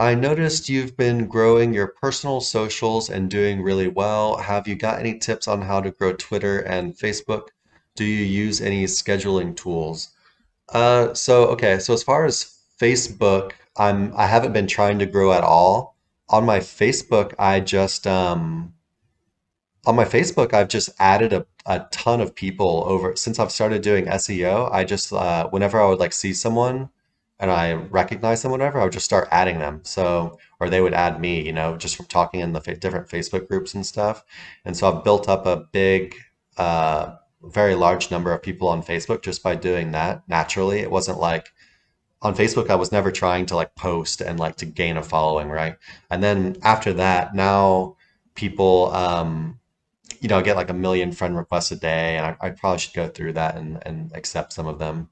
I noticed you've been growing your personal socials and doing really well. Have you got any tips on how to grow Twitter and Facebook? Do you use any scheduling tools? So as far as Facebook, I haven't been trying to grow at all. On my Facebook, I've just added a ton of people over since I've started doing SEO. I just whenever I would like see someone and I recognize them, whatever, I would just start adding them. So, or they would add me, just from talking in the different Facebook groups and stuff. And so I've built up a very large number of people on Facebook just by doing that naturally. It wasn't like on Facebook, I was never trying to like post and like to gain a following, right? And then after that, now people, get like a million friend requests a day, and I probably should go through that and accept some of them.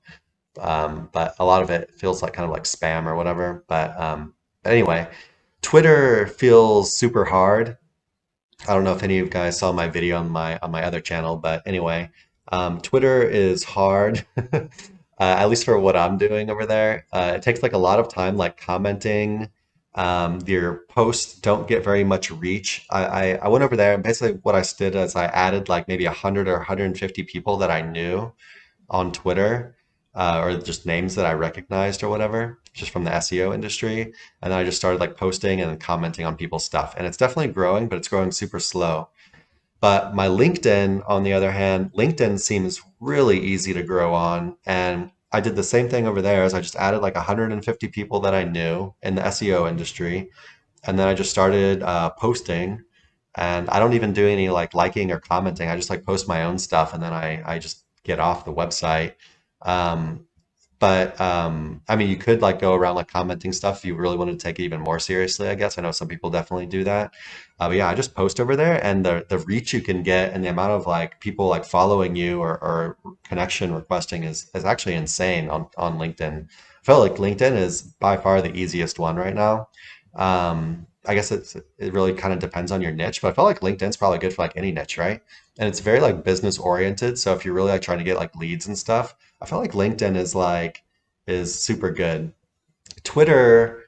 But a lot of it feels like kind of like spam or whatever. But anyway, Twitter feels super hard. I don't know if any of you guys saw my video on my other channel, but anyway, Twitter is hard, at least for what I'm doing over there. It takes like a lot of time, like commenting. Your posts don't get very much reach. I went over there and basically what I did is I added like maybe 100 or 150 people that I knew on Twitter, or just names that I recognized or whatever, just from the SEO industry. And then I just started like posting and commenting on people's stuff. And it's definitely growing, but it's growing super slow. But my LinkedIn, on the other hand, LinkedIn seems really easy to grow on. And I did the same thing over there as I just added like 150 people that I knew in the SEO industry. And then I just started posting. And I don't even do any like liking or commenting. I just like post my own stuff and then I just get off the website. Um, but I mean, you could like go around like commenting stuff if you really wanted to take it even more seriously, I guess. I know some people definitely do that. But yeah, I just post over there, and the reach you can get and the amount of like people like following you or connection requesting is actually insane on LinkedIn. I feel like LinkedIn is by far the easiest one right now. I guess it really kind of depends on your niche, but I feel like LinkedIn's probably good for like any niche, right? And it's very like business oriented. So if you're really like trying to get like leads and stuff, I feel like LinkedIn is super good. Twitter,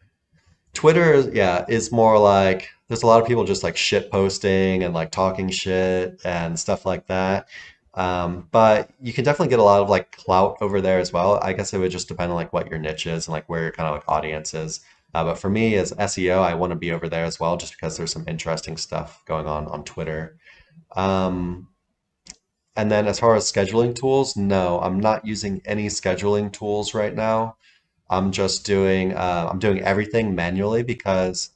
Twitter, yeah, is more like there's a lot of people just like shit posting and like talking shit and stuff like that. But you can definitely get a lot of like clout over there as well. I guess it would just depend on like what your niche is and like where your kind of like audience is. But for me as SEO, I want to be over there as well, just because there's some interesting stuff going on Twitter. Um, and then as far as scheduling tools, no, I'm not using any scheduling tools right now. I'm doing everything manually because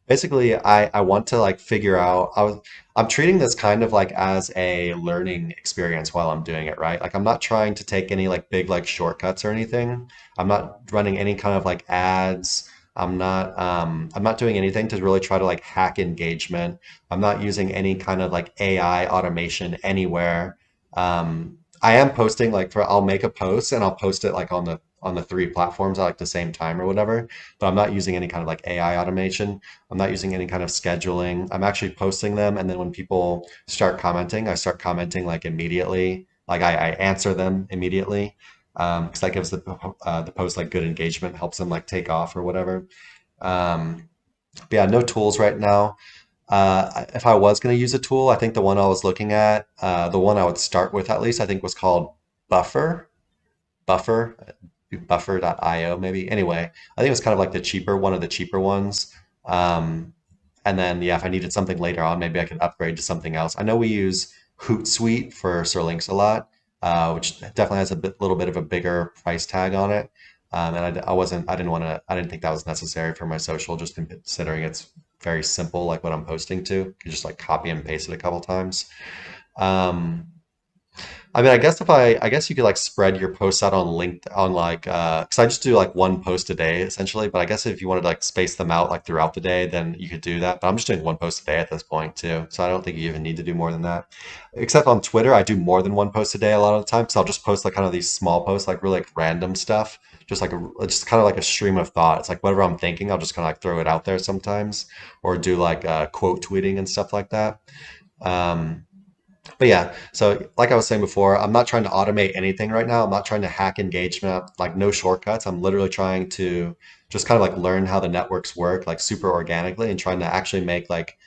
basically I want to like figure out I'm treating this kind of like as a learning experience while I'm doing it, right? Like I'm not trying to take any like big like shortcuts or anything. I'm not running any kind of like ads. I'm not doing anything to really try to like hack engagement. I'm not using any kind of like AI automation anywhere. I am posting like I'll make a post and I'll post it like on the three platforms at like the same time or whatever, but I'm not using any kind of like AI automation. I'm not using any kind of scheduling. I'm actually posting them, and then when people start commenting, I start commenting like immediately. Like I answer them immediately, because that gives the post like good engagement, helps them like take off or whatever. Um, but yeah, no tools right now. If I was going to use a tool, I think the one I was looking at, the one I would start with at least, I think was called Buffer. Buffer, buffer.io maybe. Anyway, I think it was kind of like the cheaper, one of the cheaper ones. Um, and then, yeah, if I needed something later on, maybe I could upgrade to something else. I know we use Hootsuite for Sirlinks a lot, which definitely has little bit of a bigger price tag on it. And I didn't want to, I didn't think that was necessary for my social, just considering it's very simple, like what I'm posting to. You can just like copy and paste it a couple times. Um, I mean, I guess you could like spread your posts out on on like, because I just do like one post a day essentially. But I guess if you wanted to like space them out like throughout the day, then you could do that. But I'm just doing one post a day at this point too. So I don't think you even need to do more than that. Except on Twitter, I do more than one post a day a lot of the time. So I'll just post like kind of these small posts, like really like random stuff, just kind of like a stream of thought. It's like whatever I'm thinking, I'll just kind of like throw it out there sometimes, or do like quote tweeting and stuff like that. Um, But yeah, so like I was saying before, I'm not trying to automate anything right now. I'm not trying to hack engagement, like no shortcuts. I'm literally trying to just kind of like learn how the networks work, like super organically, and trying to actually make like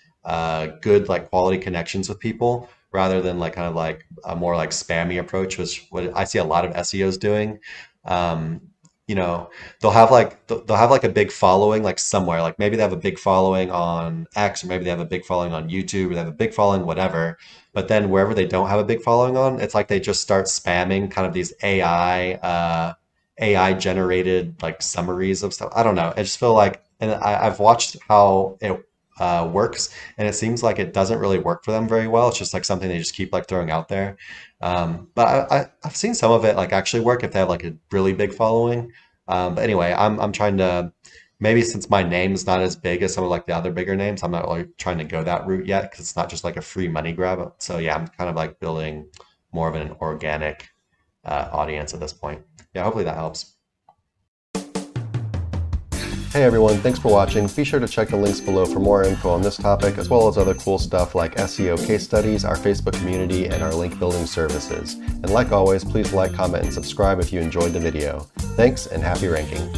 good like quality connections with people rather than like kind of like a more like spammy approach, which what I see a lot of SEOs doing. Um, you know, they'll have like a big following like somewhere, like maybe they have a big following on X, or maybe they have a big following on YouTube, or they have a big following whatever, but then wherever they don't have a big following on, it's like they just start spamming kind of these AI generated like summaries of stuff. I don't know. I just feel like, and I've watched how it works, and it seems like it doesn't really work for them very well. It's just like something they just keep like throwing out there. But I've seen some of it like actually work if they have like a really big following. But anyway, I'm trying to, maybe since my name's not as big as some of like the other bigger names, I'm not really trying to go that route yet because it's not just like a free money grab. So yeah, I'm kind of like building more of an organic audience at this point. Yeah, hopefully that helps. Hey everyone, thanks for watching. Be sure to check the links below for more info on this topic, as well as other cool stuff like SEO case studies, our Facebook community, and our link building services. And like always, please like, comment, and subscribe if you enjoyed the video. Thanks, and happy ranking.